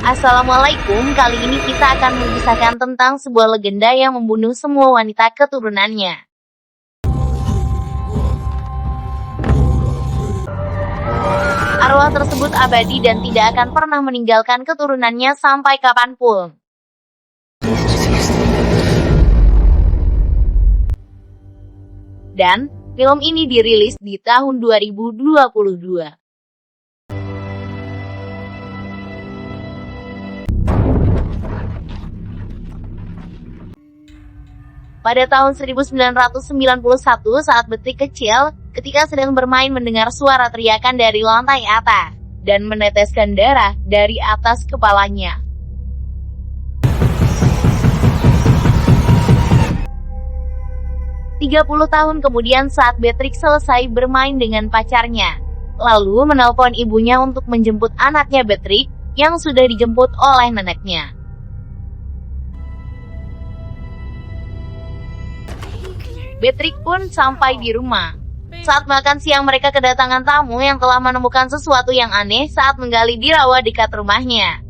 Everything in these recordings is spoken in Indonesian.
Assalamualaikum, kali ini kita akan mengisahkan tentang sebuah legenda yang membunuh semua wanita keturunannya. Arwah tersebut abadi dan tidak akan pernah meninggalkan keturunannya sampai kapanpun. Dan, film ini dirilis di tahun 2022. Pada tahun 1991 saat Betik kecil, ketika sedang bermain mendengar suara teriakan dari lantai atas, dan meneteskan darah dari atas kepalanya. Tiga puluh tahun kemudian saat Beatrix selesai bermain dengan pacarnya, lalu menelpon ibunya untuk menjemput anaknya Beatrix, yang sudah dijemput oleh neneknya. Beatrix pun sampai di rumah. Saat makan siang mereka kedatangan tamu yang telah menemukan sesuatu yang aneh saat menggali di rawa dekat rumahnya.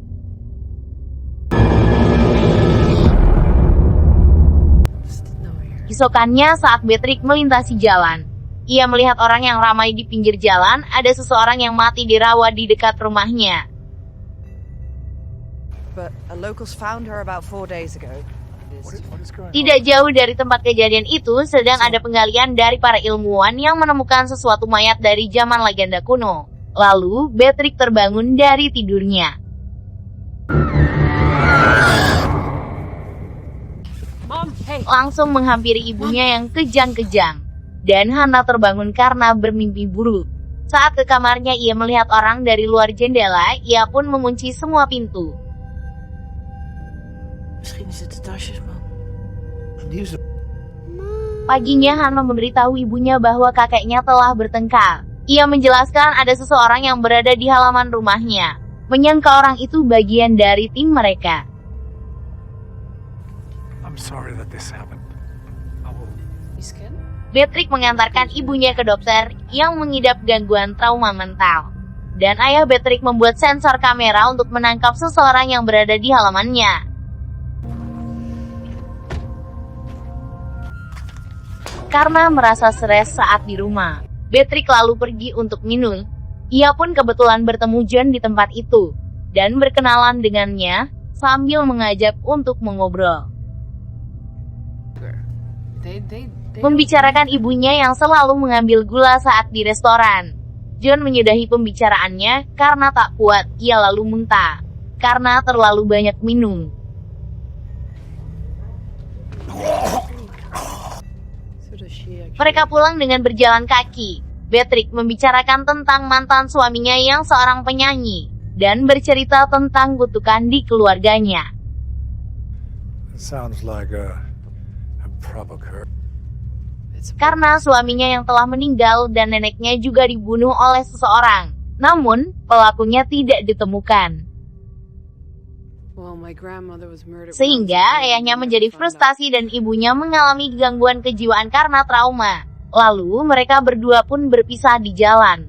Isokannya saat Beatrix melintasi jalan, ia melihat orang yang ramai di pinggir jalan. Ada seseorang yang mati di rawa di dekat rumahnya. Tidak jauh dari tempat kejadian itu sedang ada penggalian dari para ilmuwan yang menemukan sesuatu mayat dari zaman legenda kuno. Lalu, Beatrix terbangun dari tidurnya. Langsung menghampiri ibunya yang kejang-kejang. Dan Hannah terbangun karena bermimpi buruk. Saat ke kamarnya ia melihat orang dari luar jendela, ia pun mengunci semua pintu. Paginya Hannah memberitahu ibunya bahwa kakeknya telah bertengkar. Ia menjelaskan ada seseorang yang berada di halaman rumahnya, menyangka orang itu bagian dari tim mereka. Beatrix mengantarkan ibunya ke dokter yang mengidap gangguan trauma mental. Dan ayah Beatrix membuat sensor kamera untuk menangkap seseorang yang berada di halamannya. Karena merasa stres saat di rumah, Beatrix lalu pergi untuk minum. Ia pun kebetulan bertemu John di tempat itu, dan berkenalan dengannya, sambil mengajak untuk mengobrol. Membicarakan ibunya yang selalu mengambil gula saat di restoran. John menyudahi pembicaraannya, karena tak kuat, ia lalu muntah, karena terlalu banyak minum. Mereka pulang dengan berjalan kaki. Beatrix membicarakan tentang mantan suaminya yang seorang penyanyi, dan bercerita tentang kutukan di keluarganya. Karena suaminya yang telah meninggal dan neneknya juga dibunuh oleh seseorang. Namun, pelakunya tidak ditemukan. Sehingga ayahnya menjadi frustasi dan ibunya mengalami gangguan kejiwaan karena trauma. Lalu mereka berdua pun berpisah di jalan.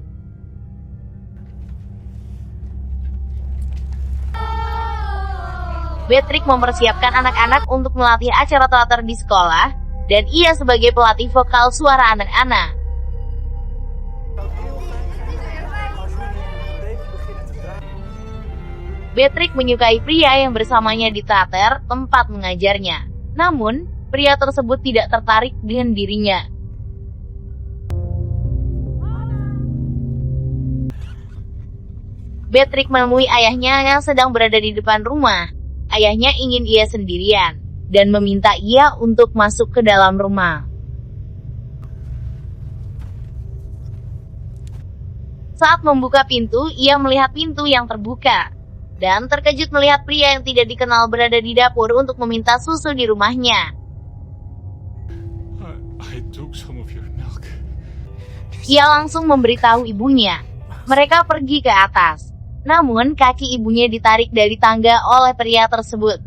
Beatrix mempersiapkan anak-anak untuk melatih acara teater di sekolah, dan ia sebagai pelatih vokal suara anak-anak. Beatrix menyukai pria yang bersamanya di teater, tempat mengajarnya. Namun, pria tersebut tidak tertarik dengan dirinya. Beatrix menemui ayahnya yang sedang berada di depan rumah. Ayahnya ingin ia sendirian, dan meminta ia untuk masuk ke dalam rumah. Saat membuka pintu, ia melihat pintu yang terbuka. Dan terkejut melihat pria yang tidak dikenal berada di dapur untuk meminta susu di rumahnya. Ia langsung memberitahu ibunya. Mereka pergi ke atas. Namun, kaki ibunya ditarik dari tangga oleh pria tersebut.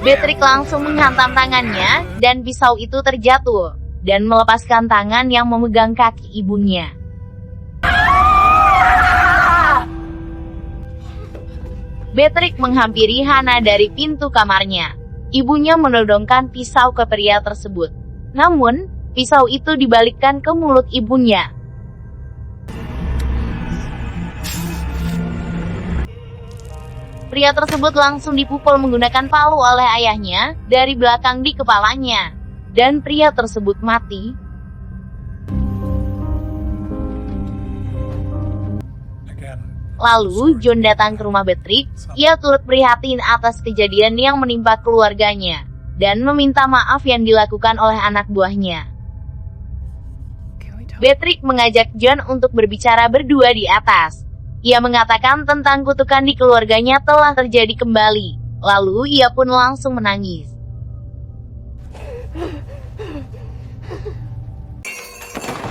Beatrix langsung menghantam tangannya, dan pisau itu terjatuh, dan melepaskan tangan yang memegang kaki ibunya. Beatrix menghampiri Hannah dari pintu kamarnya. Ibunya menodongkan pisau ke pria tersebut. Namun, pisau itu dibalikkan ke mulut ibunya. Pria tersebut langsung dipukul menggunakan palu oleh ayahnya dari belakang di kepalanya. Dan pria tersebut mati. Lalu, John datang ke rumah Beatrix. Ia turut prihatin atas kejadian yang menimpa keluarganya. Dan meminta maaf yang dilakukan oleh anak buahnya. Beatrix mengajak John untuk berbicara berdua di atas. Ia mengatakan tentang kutukan di keluarganya telah terjadi kembali. Lalu ia pun langsung menangis.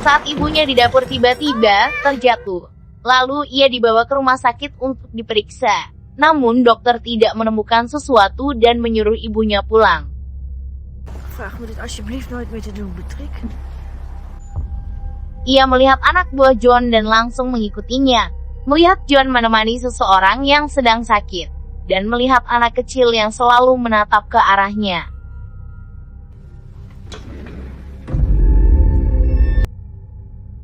Saat ibunya di dapur tiba-tiba terjatuh. Lalu ia dibawa ke rumah sakit untuk diperiksa. Namun dokter tidak menemukan sesuatu dan menyuruh ibunya pulang. Vraag me dit alsjeblieft nooit meer te doen, Beatrix. Ia melihat anak buah John dan langsung mengikutinya. Melihat John menemani seseorang yang sedang sakit. Dan melihat anak kecil yang selalu menatap ke arahnya.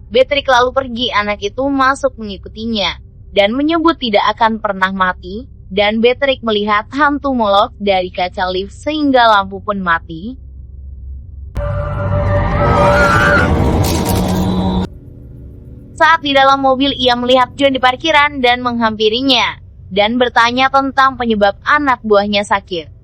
Beatrix lalu pergi, anak itu masuk mengikutinya. Dan menyebut tidak akan pernah mati. Dan Beatrix melihat hantu Moloch dari kaca lift sehingga lampu pun mati. Saat di dalam mobil ia melihat John di parkiran dan menghampirinya. Dan bertanya tentang penyebab anak buahnya sakit.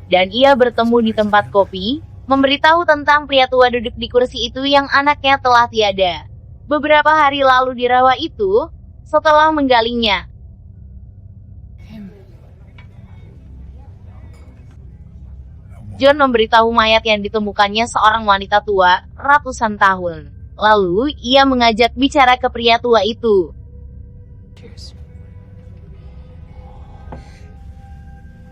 Dan ia bertemu di tempat kopi, memberitahu tentang pria tua duduk di kursi itu yang anaknya telah tiada. Beberapa hari lalu di rawa itu, setelah menggalinya. John memberitahu mayat yang ditemukannya seorang wanita tua, ratusan tahun. Lalu, ia mengajak bicara ke pria tua itu.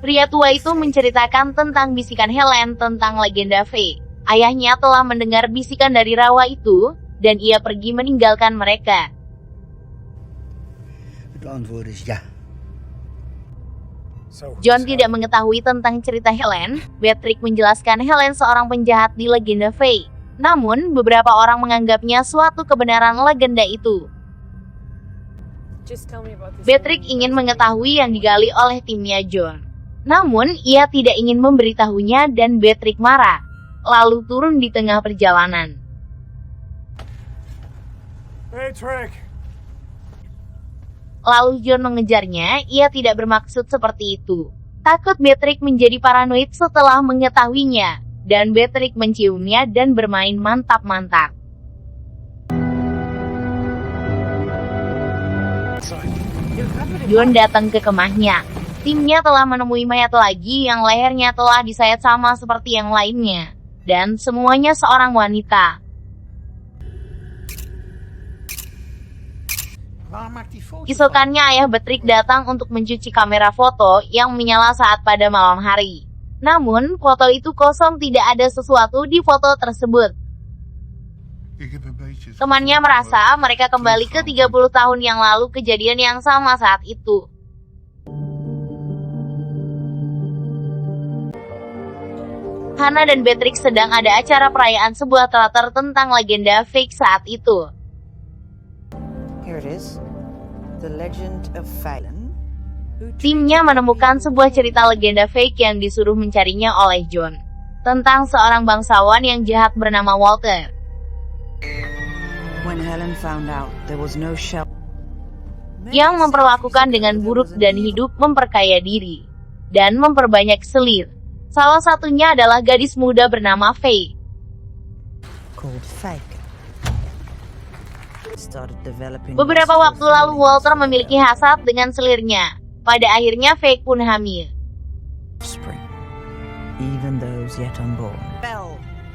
Pria tua itu menceritakan tentang bisikan Helen tentang legenda Fae. Ayahnya telah mendengar bisikan dari rawa itu, dan ia pergi meninggalkan mereka. Het antwoord is ja. John tidak mengetahui tentang cerita Helen. Beatrix menjelaskan Helen seorang penjahat di legenda Fae. Namun, beberapa orang menganggapnya suatu kebenaran legenda itu. Beatrix ingin mengetahui yang digali oleh timnya John. Namun, ia tidak ingin memberitahunya dan Beatrix marah. Lalu turun di tengah perjalanan. Beatrix! Lalu John mengejarnya, ia tidak bermaksud seperti itu. Takut Beatrix menjadi paranoid setelah mengetahuinya. Dan Beatrix menciumnya dan bermain mantap-mantap. John datang ke kemahnya. Timnya telah menemui mayat lagi yang lehernya telah disayat sama seperti yang lainnya. Dan semuanya seorang wanita. Keesokannya ayah Beatrix datang untuk mencuci kamera foto yang menyala saat pada malam hari. Namun, foto itu kosong, tidak ada sesuatu di foto tersebut. Temannya merasa mereka kembali ke 30 tahun yang lalu kejadian yang sama saat itu. Hannah dan Beatrix sedang ada acara perayaan sebuah teater tentang legenda fake saat itu. Here it is. The Legend of Phelan. Timnya menemukan sebuah cerita legenda fake yang disuruh mencarinya oleh John. Tentang seorang bangsawan yang jahat bernama Walter. When Helen found out there was no shelter. Yang memperlakukan dengan buruk dan hidup memperkaya diri. Dan memperbanyak selir. Salah satunya adalah gadis muda bernama Faye. Called Fake. Started developing. Beberapa waktu lalu Walter memiliki hasrat dengan selirnya. Pada akhirnya Faye pun hamil. Spring. Even those yet unborn.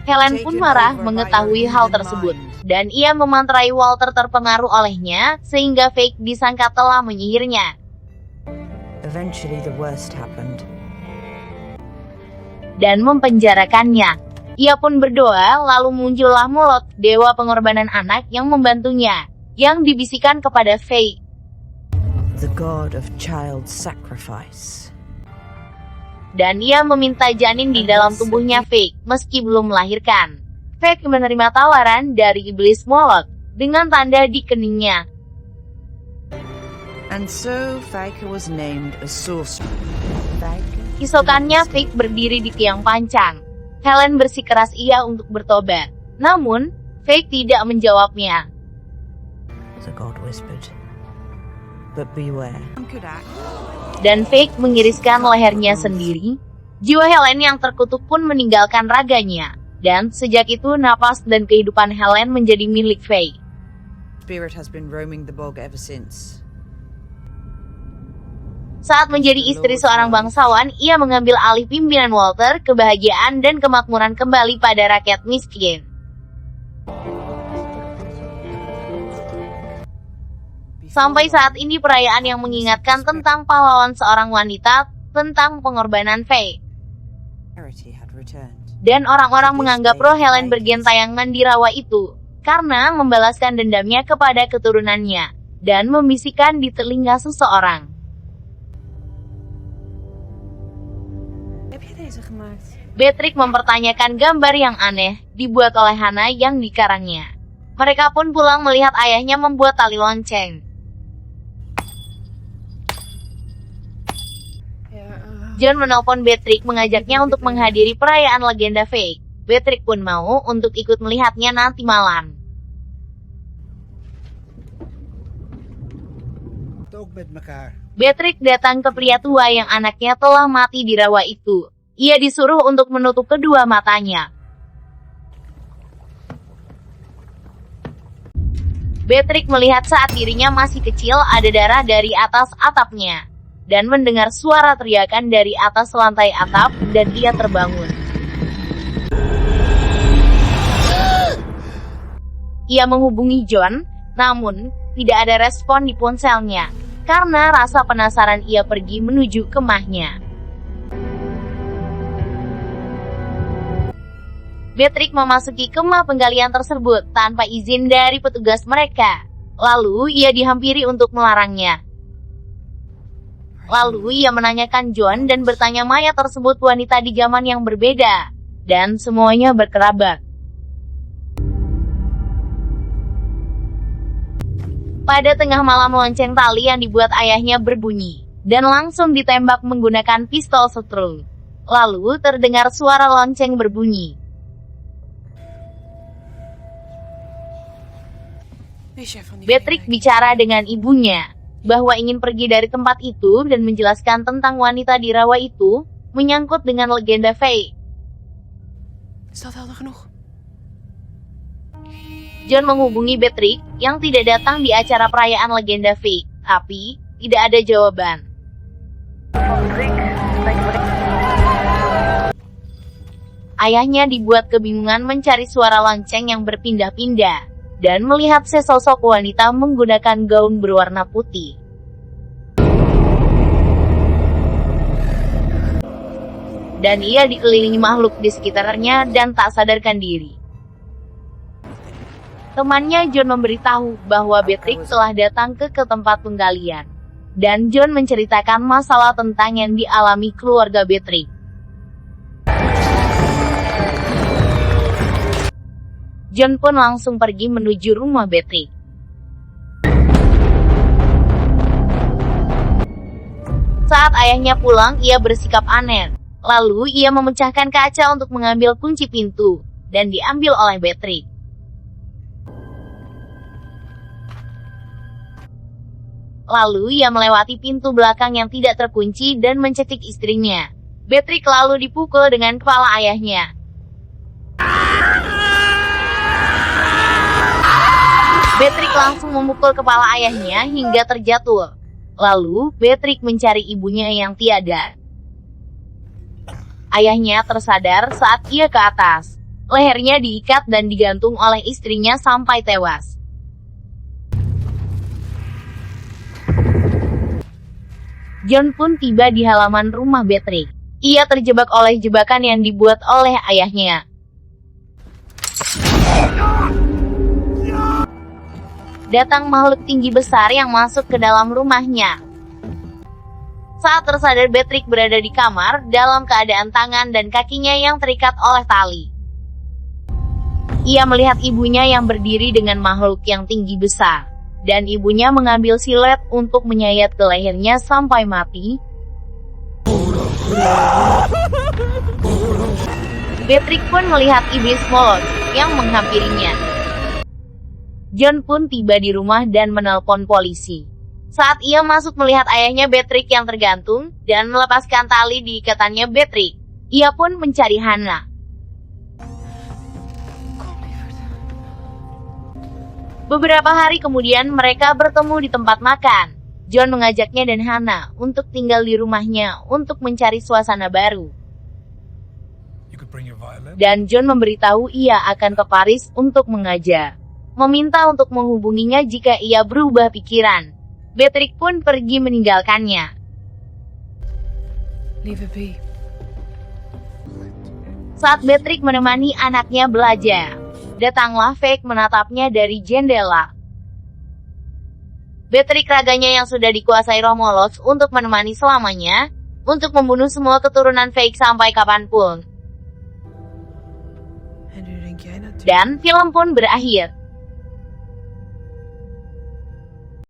Helen pun marah mengetahui hal tersebut. Dan ia memanterai Walter terpengaruh olehnya, sehingga Faye disangka telah menyihirnya. Eventually the worst happened. Dan mempenjarakannya. Ia pun berdoa, lalu muncullah Moloch, dewa pengorbanan anak yang membantunya. yang dibisikkan kepada Faye. The god of child sacrifice. Dan ia meminta janin di dalam tubuhnya Faye meski belum melahirkan. Faye menerima tawaran dari iblis Moloch dengan tanda di keningnya. And so Faker was named a sorcerer. Isokannya Faye berdiri di tiang pancang. Helen bersikeras ia untuk bertobat. Namun, Faye tidak menjawabnya. The god whispered. But beware. Dan Faye mengiriskan lehernya sendiri. Jiwa Helen yang terkutuk pun meninggalkan raganya. Dan sejak itu napas dan kehidupan Helen menjadi milik Faye. Spirit has been roaming the bog ever since. Saat menjadi istri seorang bangsawan, ia mengambil alih pimpinan Walter, kebahagiaan dan kemakmuran kembali pada rakyat miskin. Sampai saat ini perayaan yang mengingatkan tentang pahlawan seorang wanita, tentang pengorbanan Faye. Dan orang-orang menganggap roh Helen bergentayangan di rawa itu, karena membalaskan dendamnya kepada keturunannya, dan membisikkan di telinga seseorang. Beatrix mempertanyakan gambar yang aneh, dibuat oleh Hannah yang dikarangnya. Mereka pun pulang melihat ayahnya membuat tali lonceng. John menelpon Beatrix mengajaknya untuk menghadiri perayaan legenda Faye. Beatrix pun mau untuk ikut melihatnya nanti malam. Beatrix datang ke pria tua yang anaknya telah mati di rawa itu. Ia disuruh untuk menutup kedua matanya. Beatrix melihat saat dirinya masih kecil ada darah dari atas atapnya. Dan mendengar suara teriakan dari atas lantai atap, dan ia terbangun. Ia menghubungi John, namun tidak ada respon di ponselnya. Karena rasa penasaran ia pergi menuju kemahnya. Beatrix memasuki kemah penggalian tersebut tanpa izin dari petugas mereka. Lalu ia dihampiri untuk melarangnya. Lalu ia menanyakan John dan bertanya mayat tersebut wanita di zaman yang berbeda. Dan semuanya berkerabat. Pada tengah malam lonceng tali yang dibuat ayahnya berbunyi. Dan langsung ditembak menggunakan pistol setrum. Lalu terdengar suara lonceng berbunyi. Beatrix bicara dengan ibunya. Bahwa ingin pergi dari tempat itu dan menjelaskan tentang wanita di rawa itu, menyangkut dengan legenda Faye. John menghubungi Beatrix, yang tidak datang di acara perayaan legenda Faye, tapi tidak ada jawaban. Ayahnya dibuat kebingungan mencari suara lonceng yang berpindah-pindah. Dan melihat sesosok wanita menggunakan gaun berwarna putih. Dan ia dikelilingi makhluk di sekitarnya dan tak sadarkan diri. Temannya John memberitahu bahwa Beatrix telah datang ke tempat penggalian. Dan John menceritakan masalah tentang yang dialami keluarga Beatrix. John pun langsung pergi menuju rumah Beatrix. Saat ayahnya pulang, ia bersikap aneh. Lalu ia memecahkan kaca untuk mengambil kunci pintu, dan diambil oleh Beatrix. Lalu ia melewati pintu belakang yang tidak terkunci dan mencekik istrinya. Beatrix lalu dipukul dengan kepala ayahnya. Beatrix langsung memukul kepala ayahnya hingga terjatuh. Lalu, Beatrix mencari ibunya yang tiada. Ayahnya tersadar saat ia ke atas. Lehernya diikat dan digantung oleh istrinya sampai tewas. John pun tiba di halaman rumah Beatrix. Ia terjebak oleh jebakan yang dibuat oleh ayahnya. datang makhluk tinggi besar yang masuk ke dalam rumahnya. Saat tersadar, Beatrix berada di kamar dalam keadaan tangan dan kakinya yang terikat oleh tali. Ia melihat ibunya yang berdiri dengan makhluk yang tinggi besar, dan ibunya mengambil silet untuk menyayat ke lehernya sampai mati. Beatrix pun melihat iblis Moloch yang menghampirinya. John pun tiba di rumah dan menelpon polisi. Saat ia masuk melihat ayahnya Beatrix yang tergantung dan melepaskan tali di ikatannya Beatrix, ia pun mencari Hannah. Beberapa hari kemudian mereka bertemu di tempat makan. John mengajaknya dan Hannah untuk tinggal di rumahnya untuk mencari suasana baru. Dan John memberitahu ia akan ke Paris untuk mengajar, meminta untuk menghubunginya jika ia berubah pikiran. Beatrix pun pergi meninggalkannya. Leave it be. Saat Beatrix menemani anaknya belajar, datanglah Fake menatapnya dari jendela. Beatrix raganya yang sudah dikuasai roh Moloch untuk menemani selamanya, untuk membunuh semua keturunan Fake sampai kapanpun. Dan film pun berakhir.